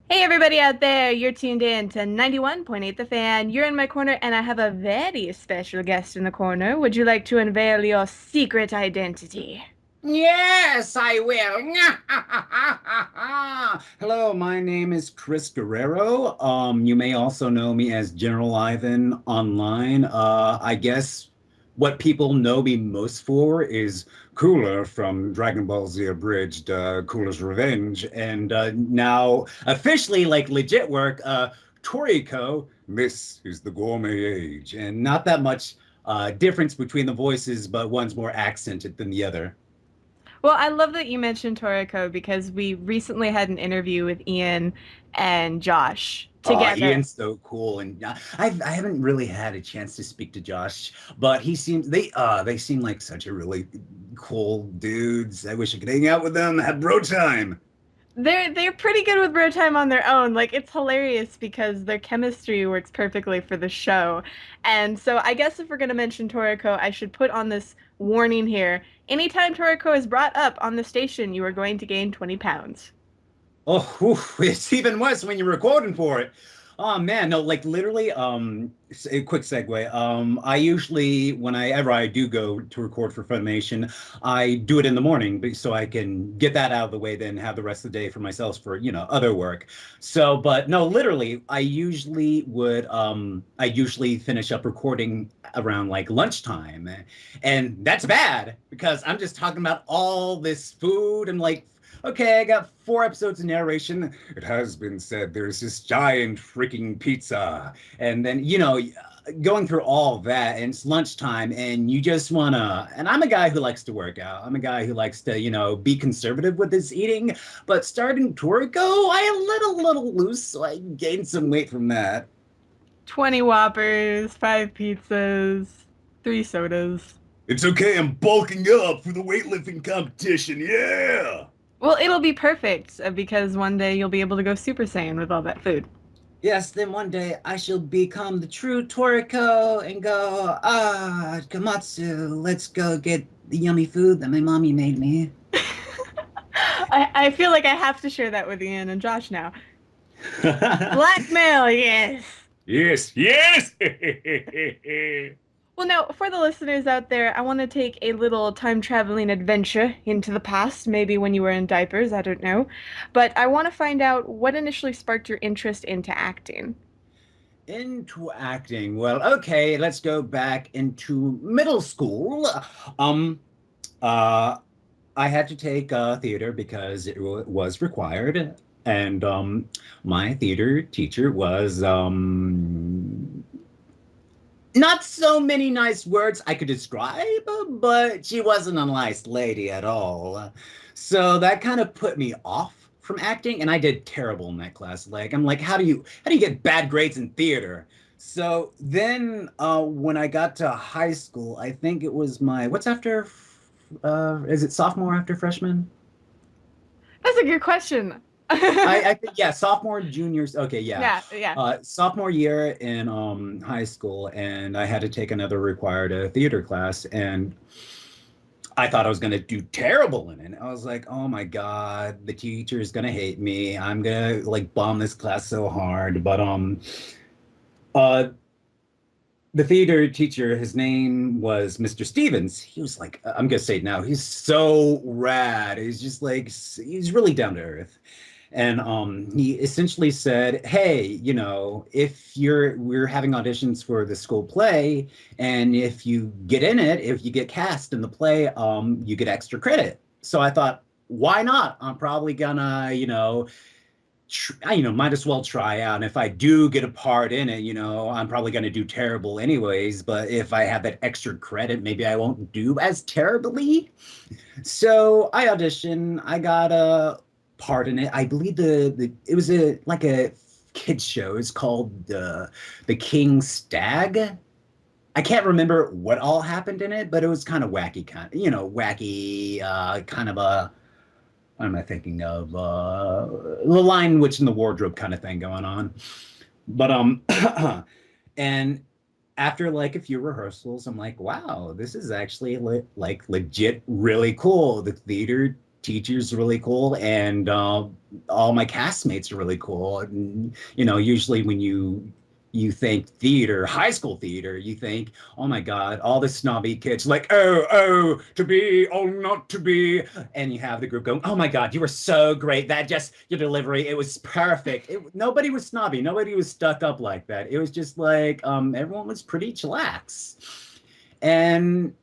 Hey everybody out there, you're tuned in to 91.8 The Fan. You're in my corner and I have a very special guest in the corner. Would you like to unveil your secret identity? Yes, I will. Hello, my name is Chris Guerrero. You may also know me as General Ivan online. I guess what people know me most for is Cooler from Dragon Ball Z Abridged, Cooler's Revenge, and now officially, like legit work, Toriko. This is the gourmet age, and not that much difference between the voices, but one's more accented than the other. Well, I love that you mentioned Toriko because we recently had an interview with Ian and Josh together. Ian's so cool, and I haven't really had a chance to speak to Josh, but they seem like such a really cool dudes. I wish I could hang out with them, have bro time. They're pretty good with bro time on their own. Like it's hilarious because their chemistry works perfectly for the show. And so I guess if we're gonna mention Toriko, I should put on this warning here. Anytime Toriko is brought up on the station, you are going to gain 20 pounds. Oh, oof, it's even worse when you're recording for it. Oh man, no, like literally, a quick segue. I usually, whenever I do go to record for Funimation, I do it in the morning so I can get that out of the way, then have the rest of the day for myself for, other work. So, but no, literally, I usually finish up recording around like lunchtime. And that's bad because I'm just talking about all this food and like okay, I got 4 episodes of narration. It has been said there's this giant freaking pizza. And then, going through all that, and it's lunchtime, and you just wanna. And I'm a guy who likes to work out. I'm a guy who likes to, be conservative with his eating. But starting Toriko, I let a little loose, so I gained some weight from that. 20 Whoppers, 5 pizzas, 3 sodas. It's okay, I'm bulking up for the weightlifting competition. Yeah. Well, it'll be perfect because one day you'll be able to go Super Saiyan with all that food. Yes, then one day I shall become the true Toriko and go, Komatsu, let's go get the yummy food that my mommy made me. I feel like I have to share that with Ian and Josh now. Blackmail, yes. Yes, yes. Well, now, for the listeners out there, I want to take a little time traveling adventure into the past, maybe when you were in diapers, I don't know. But I want to find out what initially sparked your interest into acting. Into acting. Well, okay, let's go back into middle school. Um, uh, I had to take theater because it was required, and my theater teacher was not so many nice words I could describe, but she wasn't a nice lady at all. So that kind of put me off from acting, and I did terrible in that class. Like I'm like, how do you get bad grades in theater? So then when I got to high school, I think it was my what's after is it sophomore after freshman? That's a good question. I think yeah, sophomore, juniors. Okay, yeah. Yeah, yeah. Sophomore year in high school, and I had to take another required theater class, and I thought I was gonna do terrible in it. I was like, oh my God, the teacher is gonna hate me. I'm gonna like bomb this class so hard. But uh the theater teacher, his name was Mr. Stevens. He was like, I'm gonna say it now, he's so rad. He's just like he's really down to earth. And he essentially said, "Hey, if we're having auditions for the school play, and if you get in it, if you get cast in the play, you get extra credit." So I thought, why not? I'm probably gonna, might as well try out. And if I do get a part in it, I'm probably gonna do terrible anyways. But if I have that extra credit, maybe I won't do as terribly. So I auditioned. I got a part in it. I believe the it was a like a kids show. It's called the King Stag. I can't remember what all happened in it, but it was kind of wacky, wacky, kind of a. What am I thinking of? The Lion Witch in the Wardrobe kind of thing going on. But and after like a few rehearsals, I'm like, wow, this is actually like legit really cool. The theater teachers are really cool, and all my castmates are really cool. And, usually when you think theater, high school theater, you think, oh my God, all the snobby kids like, oh, to be, oh, not to be. And you have the group going, oh my God, you were so great. That just, your delivery, it was perfect. Nobody was snobby. Nobody was stuck up like that. It was just like, everyone was pretty chillax. And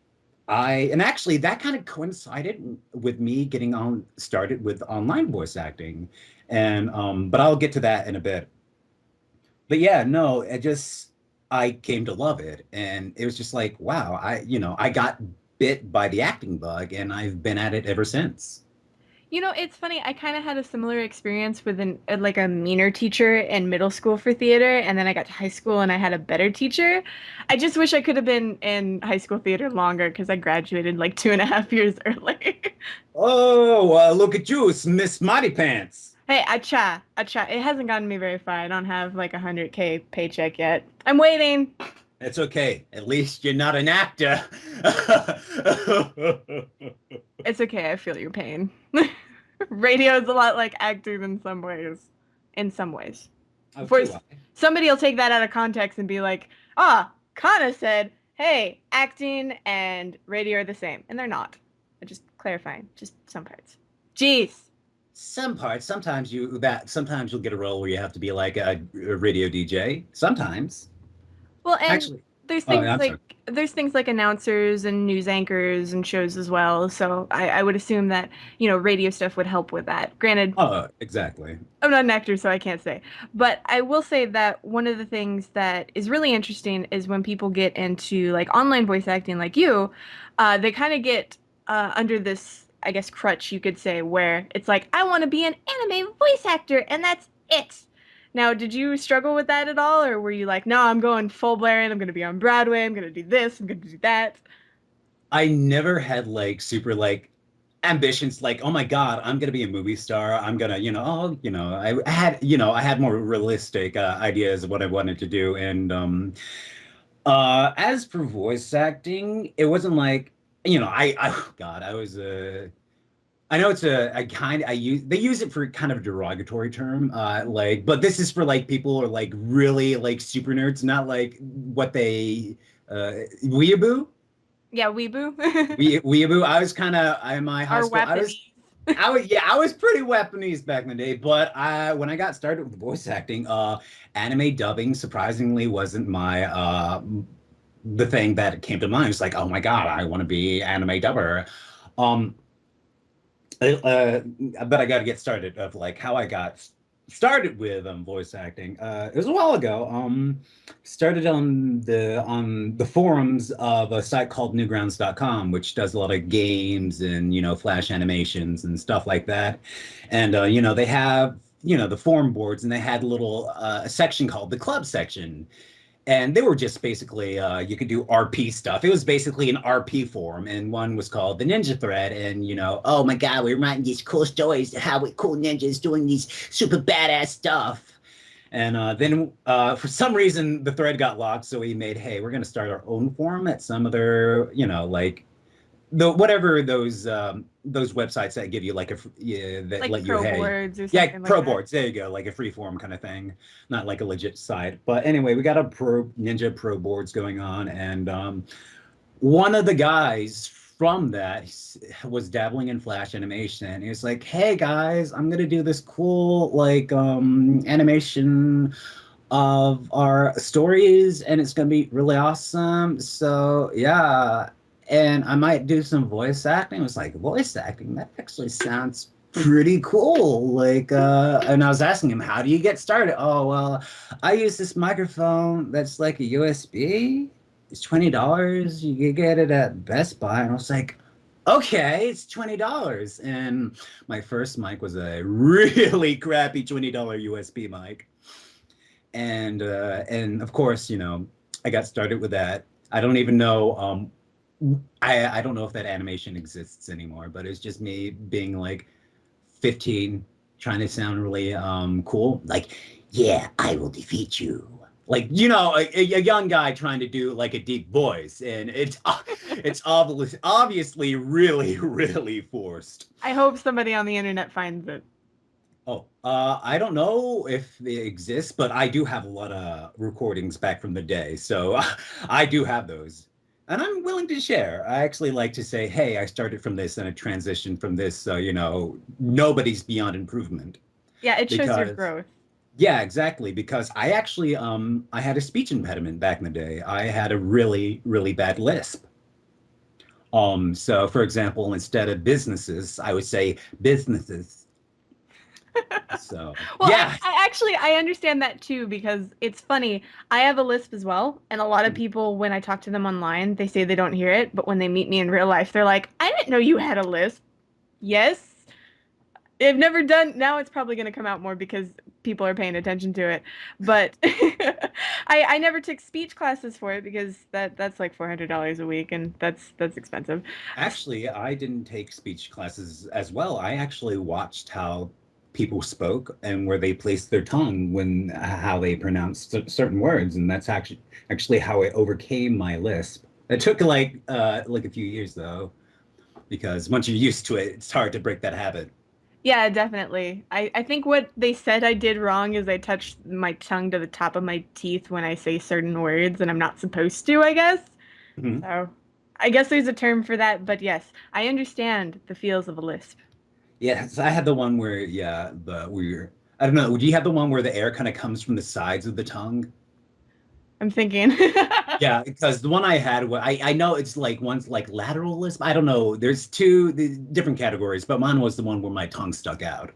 and actually that kind of coincided with me getting on started with online voice acting. And, but I'll get to that in a bit. But yeah, no, I came to love it, and it was just like, wow, I got bit by the acting bug, and I've been at it ever since. It's funny. I kind of had a similar experience with like a meaner teacher in middle school for theater, and then I got to high school and I had a better teacher. I just wish I could have been in high school theater longer because I graduated like 2.5 years early. Oh, look at you, it's Miss Smarty Pants. Hey, I try. It hasn't gotten me very far. I don't have like 100K paycheck yet. I'm waiting. It's okay. At least you're not an actor. It's okay. I feel your pain. Radio is a lot like acting in some ways. In some ways. Oh, Of course, too. somebody will take that out of context and be like, ah, Kana said, hey, acting and radio are the same. And they're not. I'm just clarifying, just some parts. Jeez. Some parts. Sometimes you'll get a role where you have to be like a radio DJ. Sometimes, Well, and actually. there's Oh, things I'm like sorry. there's things like announcers and news anchors and shows as well. So I would assume that, radio stuff would help with that. Granted, Oh, exactly. I'm not an actor, so I can't say. But I will say that one of the things that is really interesting is when people get into like online voice acting like you, they kind of get under this, I guess, crutch, you could say, where it's like, I want to be an anime voice actor, and that's it. Now, did you struggle with that at all, or were you like, no, I'm going full blaring, I'm going to be on Broadway, I'm going to do this, I'm going to do that? I never had like super like ambitions like, oh my God, I'm gonna be a movie star. I'm gonna, I had more realistic ideas of what I wanted to do. And as for voice acting, it wasn't like, oh God, I know it's I use they use it for kind of a derogatory term, like, but this is for like people who are like really like super nerds, not like what they weeaboo. Yeah, weeboo. Weeaboo. I was kind of in my high Our school. weaponies. I was pretty weaponized back in the day. But when I got started with voice acting, anime dubbing surprisingly wasn't my the thing that came to mind. It was like, oh my God, I want to be anime dubber. Um, uh, but I got to get started of like how I got started with voice acting. It was a while ago. Started on the forums of a site called newgrounds.com, which does a lot of games and flash animations and stuff like that. And they have the forum boards, and they had a little a section called the club section, and they were just basically you could do RP stuff. It was basically an RP forum, and one was called the Ninja Thread. And oh my God, we're writing these cool stories how we cool ninjas doing these super badass stuff. And then for some reason the thread got locked, so we made, hey, we're gonna start our own forum at some other like the whatever those websites that give you like yeah, that Like let you, pro hey, boards or yeah, something like pro that. boards, there you go, like a free form kind of thing, not like a legit site. But anyway, we got a pro ninja pro boards going on. And one of the guys from that was dabbling in flash animation. He was like, hey guys, I'm gonna do this cool like animation of our stories, and it's gonna be really awesome. So yeah, and I might do some voice acting. It was like, voice acting? That actually sounds pretty cool. Like, and I was asking him, how do you get started? Oh, well, I use this microphone that's like a USB. It's $20. You can get it at Best Buy. And I was like, okay, it's $20. And my first mic was a really crappy $20 USB mic. And of course, I got started with that. I don't even know I don't know if that animation exists anymore, but it's just me being like 15, trying to sound really cool. Like, yeah, I will defeat you. Like, a young guy trying to do like a deep voice, and it's obviously really, really forced. I hope somebody on the internet finds it. Oh, I don't know if they exist, but I do have a lot of recordings back from the day, so I do have those, and I'm willing to share. I actually like to say, "Hey, I started from this and I transitioned from this," so nobody's beyond improvement. Yeah, it shows your Because, growth. yeah, exactly. Because I actually, I had a speech impediment back in the day. I had a really, really bad lisp. So for example, instead of businesses, I would say businesses. So Well, yeah. I actually I understand that too because it's funny. I have a lisp as well, and a lot of people when I talk to them online, they say they don't hear it, but when they meet me in real life, they're like, "I didn't know you had a lisp." Yes. I've never done, now it's probably going to come out more because people are paying attention to it. But I never took speech classes for it because that's like $400 a week and that's expensive. Actually, I didn't take speech classes as well. I actually watched how people spoke and where they placed their tongue when how they pronounced certain words, and that's actually how I overcame my lisp. It took like a few years though, because once you're used to it, it's hard to break that habit. Yeah, definitely. I think what they said I did wrong is I touched my tongue to the top of my teeth when I say certain words and I'm not supposed to, I guess. Mhm. So I guess there's a term for that, but yes, I understand the feels of a lisp. Yes, I had the one where yeah, the where I don't know. Do you have the one where the air kind of comes from the sides of the tongue? I'm thinking. Yeah, because the one I had, I know it's like one's like lateral lisp. I don't know. There's different categories, but mine was the one where my tongue stuck out.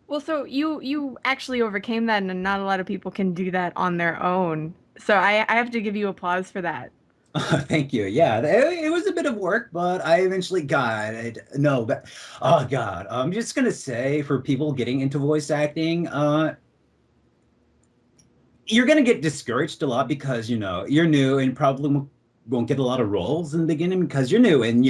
Well, so you actually overcame that, and not a lot of people can do that on their own. So I have to give you applause for that. Thank you. Yeah, it was a bit of work, but I eventually got it. No, but oh God, I'm just gonna say for people getting into voice acting, you're gonna get discouraged a lot because you're new and probably won't get a lot of roles in the beginning because you're new and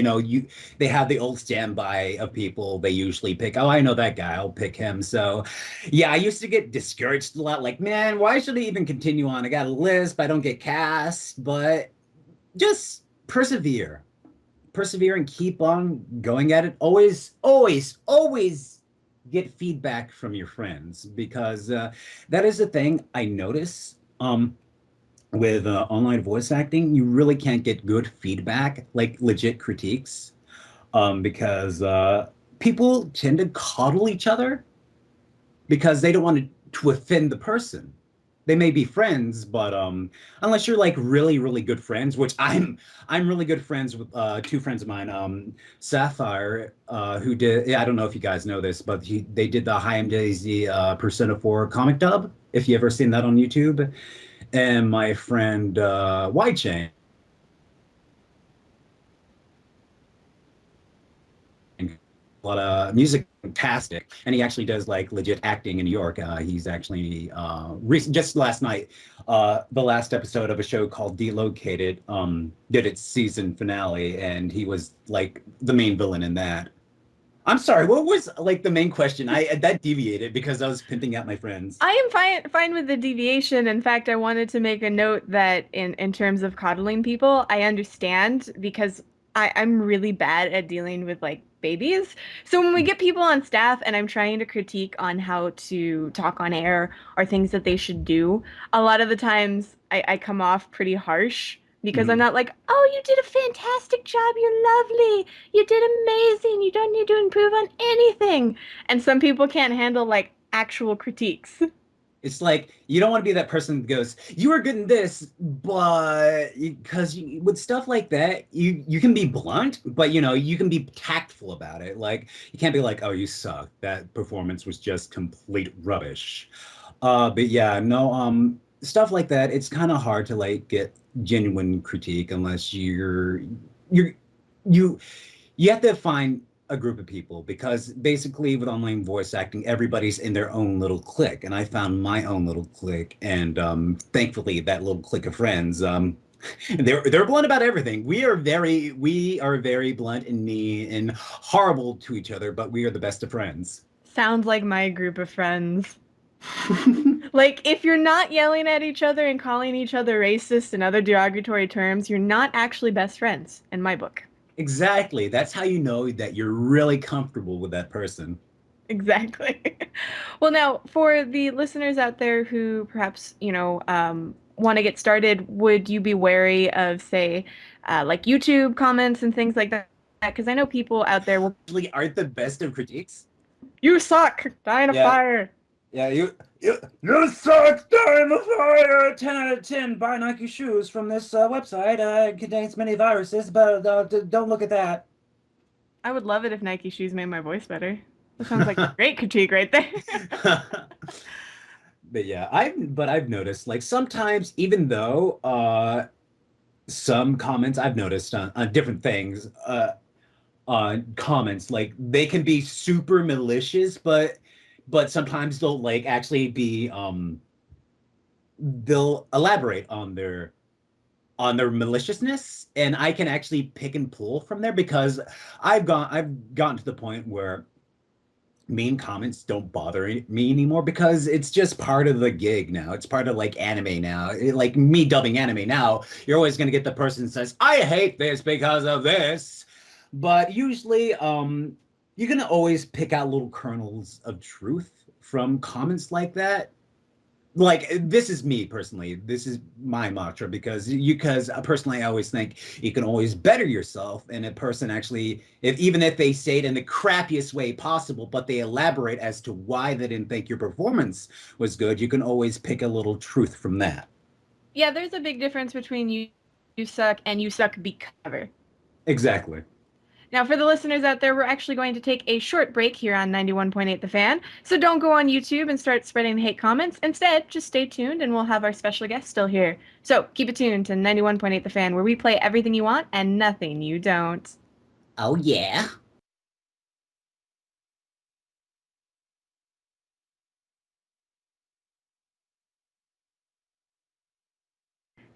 they have the old standby of people they usually pick. Oh, I know that guy, I'll pick him. So yeah, I used to get discouraged a lot, like, man, why should I even continue on? I got a lisp, I don't get cast, but just persevere and keep on going at it. Always, always, always get feedback from your friends because that is the thing I notice. With online voice acting, you really can't get good feedback, like legit critiques, because people tend to coddle each other because they don't want to offend the person. They may be friends, but unless you're like really, really good friends, which I'm really good friends with two friends of mine, Sapphire, who did, yeah, I don't know if you guys know this, but they did the High MJZ Persona 4 comic dub, if you ever seen that on YouTube, and my friend Y Chain. A lot of music fantastic, and he actually does like legit acting in New York. He's actually just last night, the last episode of a show called Delocated did its season finale, and he was like the main villain in that. I'm sorry, what was like the main question? I that deviated because I was pimping out my friends. I am fine with the deviation. In fact, I wanted to make a note that in terms of coddling people, I understand because I'm really bad at dealing with like babies. So when we get people on staff and I'm trying to critique on how to talk on air or things that they should do, a lot of the times I come off pretty harsh because I'm Mhm. not like, oh, you did a fantastic job. You're lovely. You did amazing. You don't need to improve on anything. And some people can't handle like actual critiques. It's like you don't want to be that person that goes, "You were good in this," but because with stuff like that, you can be blunt, but you can be tactful about it. Like you can't be like, "Oh, you suck. That performance was just complete rubbish." But yeah, no, stuff like that. It's kind of hard to like get genuine critique unless you're you you have to find a group of people because basically with online voice acting everybody's in their own little clique and I found my own little clique and thankfully that little clique of friends they're blunt about everything. We are very blunt and mean and horrible to each other, but we are the best of friends. Sounds like my group of friends. Like, if you're not yelling at each other and calling each other racist and other derogatory terms, you're not actually best friends, in my book. Exactly. That's how you know that you're really comfortable with that person. Exactly. Well, now, for the listeners out there who perhaps, want to get started, would you be wary of, say, like YouTube comments and things like that? Because I know people out there will, Really aren't the best of critiques. you suck, die in a Yeah, fire. yeah, you suck, dying the fire. 10 out of 10. Buy Nike shoes from this website. It contains many viruses, but don't look at that. I would love it if Nike shoes made my voice better. That sounds like a great critique right there. But yeah, I've noticed like sometimes even though some comments I've noticed on different things comments like they can be super malicious, but sometimes they'll like actually be they'll elaborate on their maliciousness, and I can actually pick and pull from there because I've gotten to the point where mean comments don't bother me anymore because it's just part of the gig now. It's part of like anime now. Like me dubbing anime now, you're always going to get the person that says, I hate this because of this. But usually, you're going to always pick out little kernels of truth from comments like that. Like this is me personally, this is my mantra because personally I always think you can always better yourself, and a person actually, if even if they say it in the crappiest way possible but they elaborate as to why they didn't think your performance was good, you can always pick a little truth from that. Yeah, there's a big difference between you suck and you suck because. Exactly. Now, for the listeners out there, we're actually going to take a short break here on 91.8 The Fan. So don't go on YouTube and start spreading hate comments. Instead, just stay tuned and we'll have our special guest still here. So keep it tuned to 91.8 The Fan, where we play everything you want and nothing you don't. Oh yeah.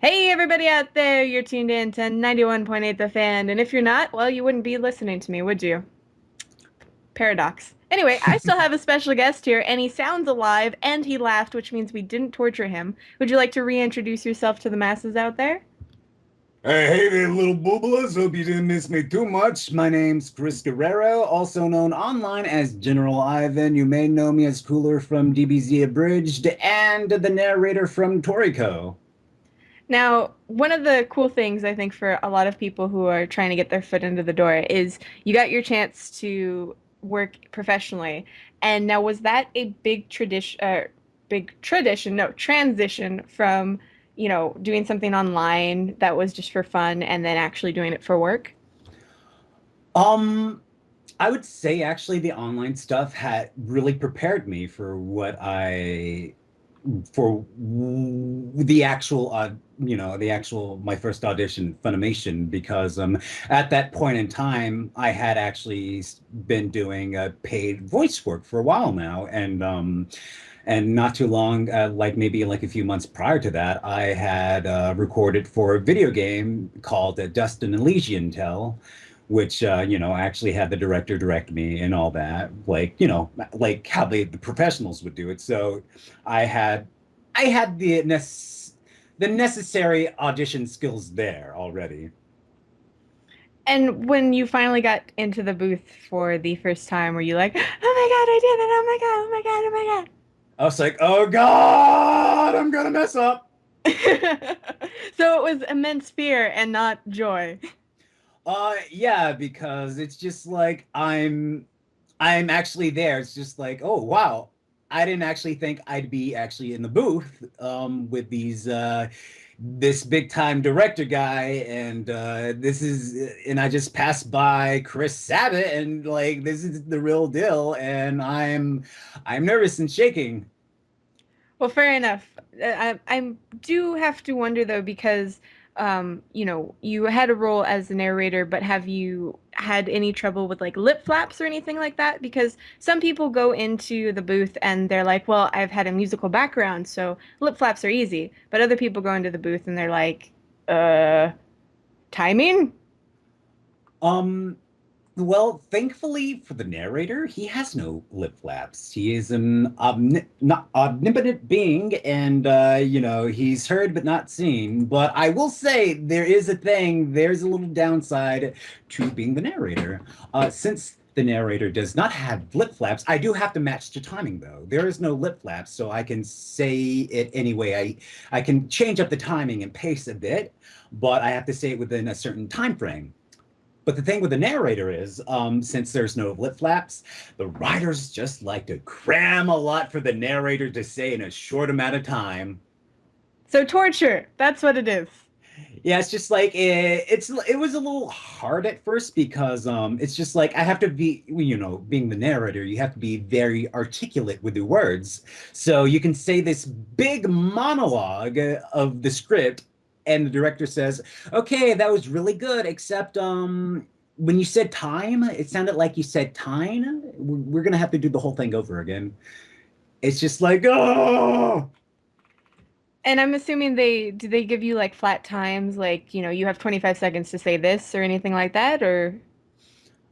Hey, everybody out there, you're tuned in to 91.8 The Fan. And if you're not, well, you wouldn't be listening to me, would you? Paradox. Anyway, I still have a special guest here, and he sounds alive and he laughed, which means we didn't torture him. Would you like to reintroduce yourself to the masses out there? Hey there, little boobalas. Hope you didn't miss me too much. My name's Chris Guerrero, also known online as General Ivan. You may know me as Cooler from DBZ Abridged and the narrator from Toriko. Now, one of the cool things I think for a lot of people who are trying to get their foot into the door is you got your chance to work professionally. And now, was that a no, transition from, doing something online that was just for fun and then actually doing it for work? Um, I would say actually the online stuff had really prepared me for the actual the actual my first audition Funimation because at that point in time I had actually been doing paid voice work for a while now, and not too long, like maybe like a few months prior to that, I had recorded for a video game called Dust and Elysian Tell, which I actually had the director direct me and all that, like like how the professionals would do it. So I had I had the necessary audition skills there already. And when you finally got into the booth for the first time, were you like, oh my God, I did it! Oh my God, oh my God, oh my I was like, oh God, I'm gonna mess up. God. So it was immense fear and not joy. Yeah, because it's just like I'm actually there. It's just like, oh wow, I didn't actually think I'd be actually in the booth with this big time director guy, and and I just passed by Chris Sabat, and like this is the real deal, and I'm nervous and shaking. Well, fair enough. I do have to wonder though, because you had a role as the narrator, but have you had any trouble with like lip flaps or anything like that? Because some people go into the booth and they're like, well, I've had a musical background, so lip flaps are easy. But other people go into the booth and they're like, uh, timing? Um, Well, thankfully for the narrator, he has no lip flaps. He is an not omnipotent being, and he's heard but not seen. But I will say there is a thing. There's a little downside to being the narrator. Since the narrator does not have lip flaps, I do have to match the timing though. There is no lip flaps, so I can say it anyway. I can change up the timing and pace a bit, but I have to say it within a certain time frame. But the thing with the narrator is, since there's no lip flaps, the writers just like to cram a lot for the narrator to say in a short amount of time. So torture, that's what it is. Yeah, it's just like it was a little hard at first because it's just like I have to be, being the narrator, you have to be very articulate with the words. So you can say this big monologue of the script, and the director says, "Okay, that was really good, except when you said time, it sounded like you said tine. We're gonna have to do the whole thing over again." It's just like, oh. And I'm assuming they give you like flat times, like, you have 25 seconds to say this or anything like that, or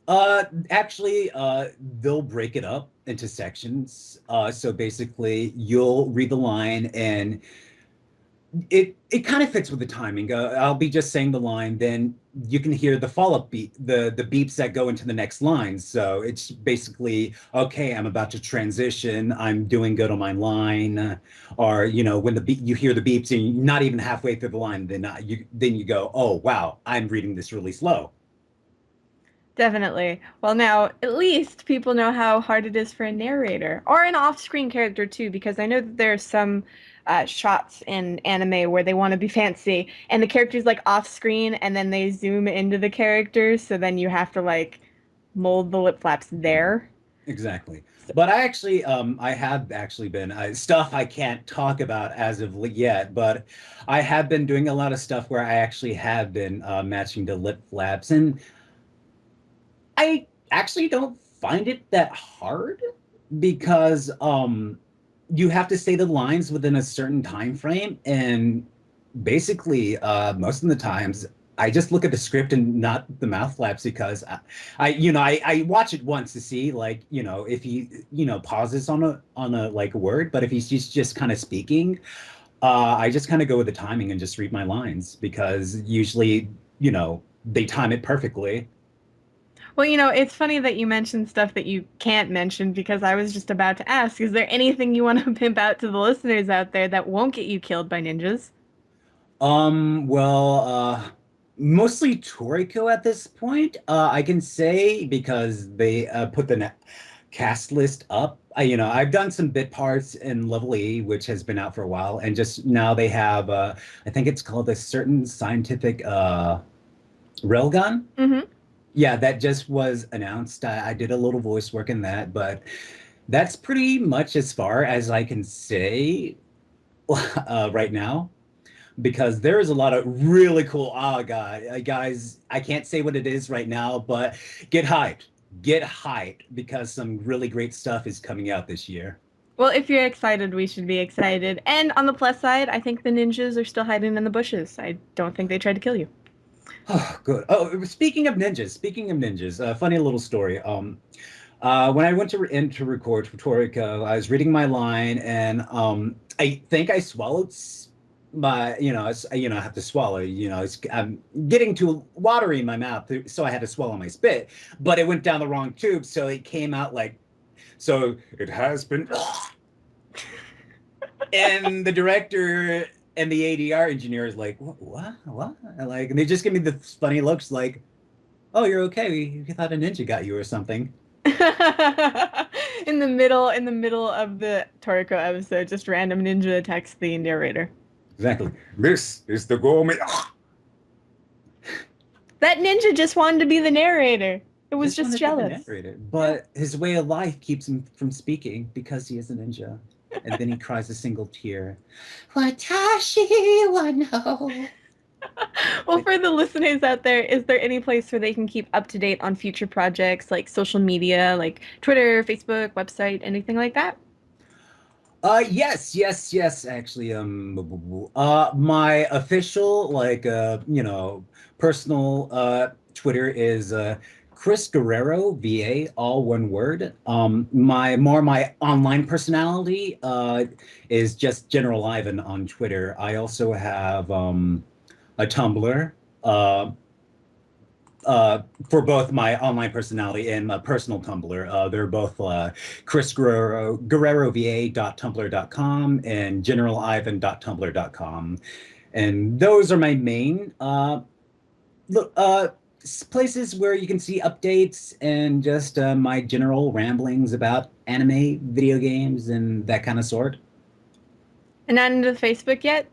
Actually, they'll break it up into sections. So basically, you'll read the line, and it kind of fits with the timing. I'll be just saying the line, then you can hear the follow-up beat, the beeps that go into the next line. So it's basically, okay, I'm about to transition. I'm doing good on my line, or when you hear the beeps and you're not even halfway through the line, then you go, oh wow, I'm reading this really slow. definitely. Well, now at least people know how hard it is for a narrator or an off-screen character too, because I know that there are some shots in anime where they want to be fancy and the character's like off-screen and then they zoom into the character, so then you have to like mold the lip flaps there. Exactly. But I have actually been stuff I can't talk about as of yet, but I have been doing a lot of stuff where I actually have been matching the lip flaps, and I actually don't find it that hard because you have to say the lines within a certain time frame, and basically most of the times I just look at the script and not the mouth flaps because I watch it once to see like if he pauses on a like a word, but if he's just kind of speaking, I just kind of go with the timing and just read my lines because usually they time it perfectly. Well, it's funny that you mentioned stuff that you can't mention because I was just about to ask, is there anything you want to pimp out to the listeners out there that won't get you killed by ninjas? Well, mostly Toriko at this point. I can say because they put the cast list up. I've done some bit parts in Level E, which has been out for a while, and just now they have, I think it's called a certain scientific railgun. Hmm. Yeah, that just was announced. I did a little voice work in that, but that's pretty much as far as I can say right now because there is a lot of really cool. Oh god, guys, I can't say what it is right now, but get hyped, get hyped because some really great stuff is coming out this year. Well, if you're excited, we should be excited. And on the plus side, I think the ninjas are still hiding in the bushes. I don't think they tried to kill you. Oh, good. Oh, speaking of ninjas, funny little story. When I went in to record for Toriko, I was reading my line, and I think I swallowed my, I have to swallow. I'm getting too watery in my mouth, so I had to swallow my spit. But it went down the wrong tube, so it came out like, so it has been. And the director and the ADR engineer is like, what? And like, and they just give me the funny looks, like, oh, you're okay. We thought a ninja got you or something. In the middle of the Toriko episode, just random ninja attacks the narrator. Exactly. This is the gourmet. That ninja just wanted to be the narrator. It was Just just wanted to be the jealous. narrator, Yeah. but his way of life keeps him from speaking because he is a ninja. And then he cries a single tear. Watashi wa no. Well, for the listeners out there, is there any place where they can keep up to date on future projects like social media, like Twitter, Facebook, website, anything like that? Yes, actually, my official, like, personal, Twitter is, Chris Guerrero, VA, all one word. My online personality is just General Ivan on Twitter. I also have a Tumblr uh, for both my online personality and my personal Tumblr. They're both Chris Guerrero VA.tumblr.com and generalivan.tumblr.com. And those are my main look, places where you can see updates and just my general ramblings about anime, video games, and that kind of sort. And not into Facebook yet?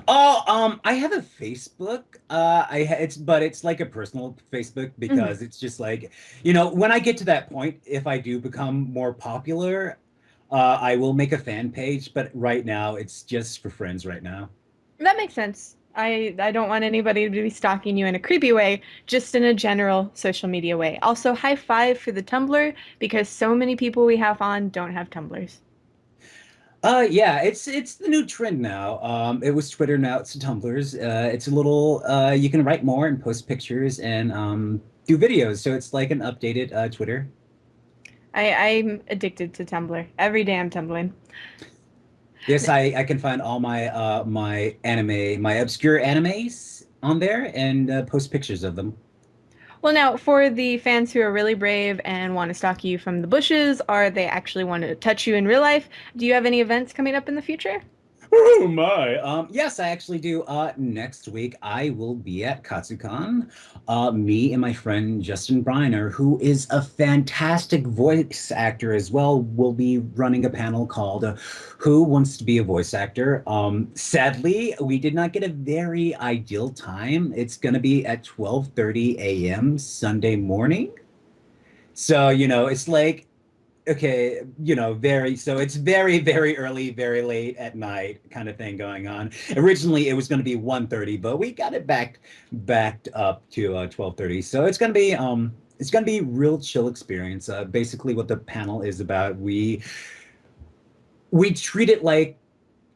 Oh, I have a Facebook. It's like a personal Facebook Mhm. because it's just like, when I get to that point, if I do become more popular, I will make a fan page, but right now it's just for friends right now. That makes sense. I don't want anybody to be stalking you in a creepy way, just in a general social media way. Also, high five for the Tumblr because so many people we have on don't have Tumblrs. Yeah, it's the new trend now. It was Twitter, now it's Tumblr's. It's a little you can write more and post pictures and do videos. So it's like an updated Twitter. I'm addicted to Tumblr. Every day I'm tumbling. Yes, I can find all my obscure animes on there and post pictures of them. Well, now, for the fans who are really brave and want to stalk you from the bushes, or they actually want to touch you in real life, do you have any events coming up in the future? Oh my. Yes, I actually do. Next week I will be at Katsucon. Me and my friend Justin Briner, who is a fantastic voice actor as well, will be running a panel called Who Wants to Be a Voice Actor? Sadly, we did not get a very ideal time. It's gonna be at 12:30 a.m. Sunday morning. So, it's like okay, so it's very, very early, very late at night kind of thing going on. Originally, it was going to be 1:30, but we got it backed up to 12:30. So it's going to be real chill experience. Basically, what the panel is about, we treat it like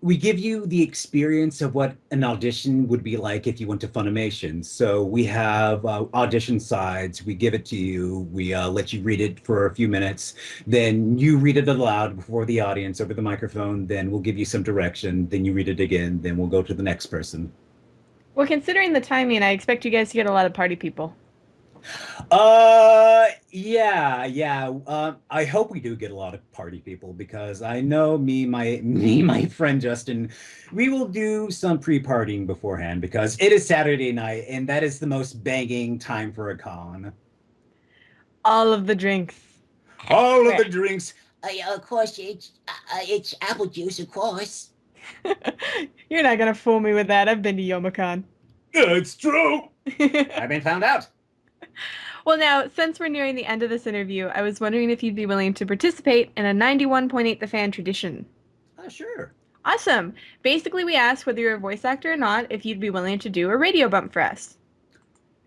we give you the experience of what an audition would be like if you went to Funimation. So we have audition sides. We give it to you. We let you read it for a few minutes. Then you read it aloud before the audience over the microphone. Then we'll give you some direction. Then you read it again. Then we'll go to the next person. Well, considering the timing, I expect you guys to get a lot of party people. Yeah, yeah. I hope we do get a lot of party people because I know my friend Justin, we will do some pre-partying beforehand because it is Saturday night and that is the most banging time for a con. All of the drinks. All of Everywhere. the drinks. Of course, it's apple juice, of course. You're not gonna fool me with that. I've been to Youmacon. It's true. I've been found out. Well, now, since we're nearing the end of this interview, I was wondering if you'd be willing to participate in a 91.8 The Fan tradition. Sure. Awesome. Basically, we asked whether you're a voice actor or not, if you'd be willing to do a radio bump for us.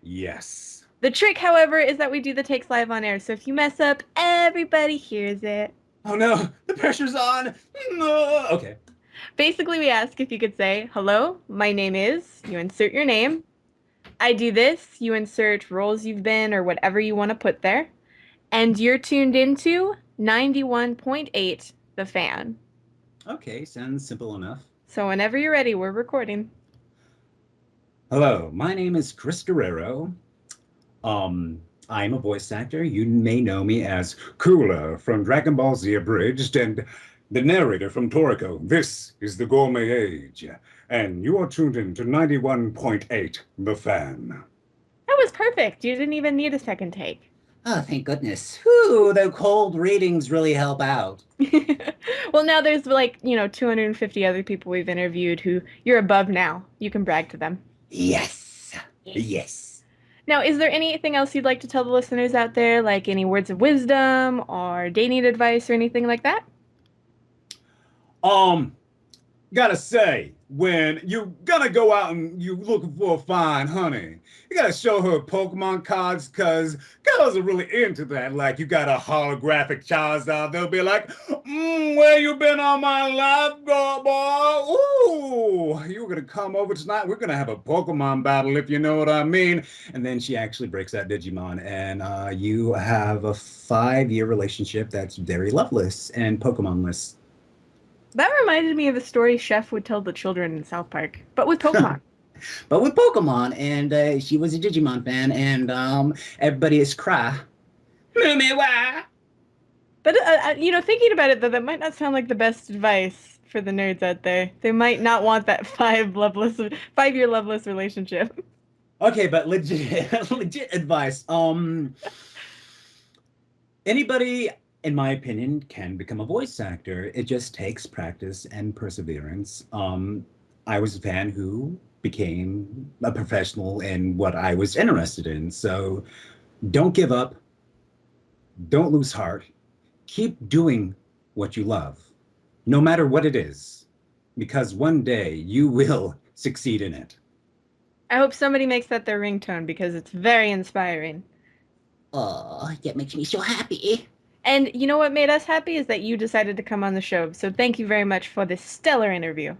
Yes. The trick, however, is that we do the takes live on air, so if you mess up, everybody hears it. Oh no, the pressure's on. No. Okay. Basically, we ask if you could say, "Hello, my name is," you insert your name. "I do this," you insert roles you've been or whatever you want to put there. And you're tuned into 91.8 The Fan. Okay, sounds simple enough. So whenever you're ready, we're recording. Hello, my name is Chris Guerrero. I'm a voice actor. You may know me as Cooler from Dragon Ball Z Abridged and the narrator from Toriko. This is the Gourmet Age, and you are tuned in to 91.8 The Fan. That was perfect. You didn't even need a second take. Oh, thank goodness. Whew, the cold readings really help out. Well, now there's like, 250 other people we've interviewed who you're above now. You can brag to them. Yes. Yes. Now, is there anything else you'd like to tell the listeners out there, like any words of wisdom or dating advice or anything like that? Um, Gotta say, when you gonna go out and you looking for a fine honey, you gotta show her Pokemon cards because girls are really into that. Like you got a holographic Charizard, they'll be like, where you been all my life, girl boy? Ooh, you were gonna come over tonight. We're gonna have a Pokemon battle, if you know what I mean. And then she actually breaks out Digimon, and you have a 5-year relationship that's very loveless and Pokemonless. That reminded me of a story Chef would tell the children in South Park, but with Pokemon. But with Pokemon, and she was a Digimon fan, and everybody is cry. Mummy, why? But thinking about it though, that might not sound like the best advice for the nerds out there. They might not want that 5-year loveless relationship. Okay, but legit, legit advice. Anybody, in my opinion, can become a voice actor. It just takes practice and perseverance. I was a fan who became a professional in what I was interested in. So don't give up. Don't lose heart. Keep doing what you love, no matter what it is, because one day you will succeed in it. I hope somebody makes that their ringtone because it's very inspiring. Oh, that makes me so happy. And you know what made us happy is that you decided to come on the show. So thank you very much for this stellar interview.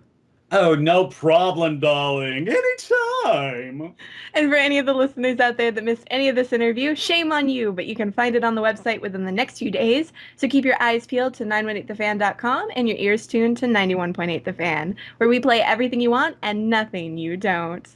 Oh, no problem, darling. Anytime. And for any of the listeners out there that missed any of this interview, shame on you, but you can find it on the website within the next few days. So keep your eyes peeled to 918thefan.com and your ears tuned to 91.8 The Fan, where we play everything you want and nothing you don't.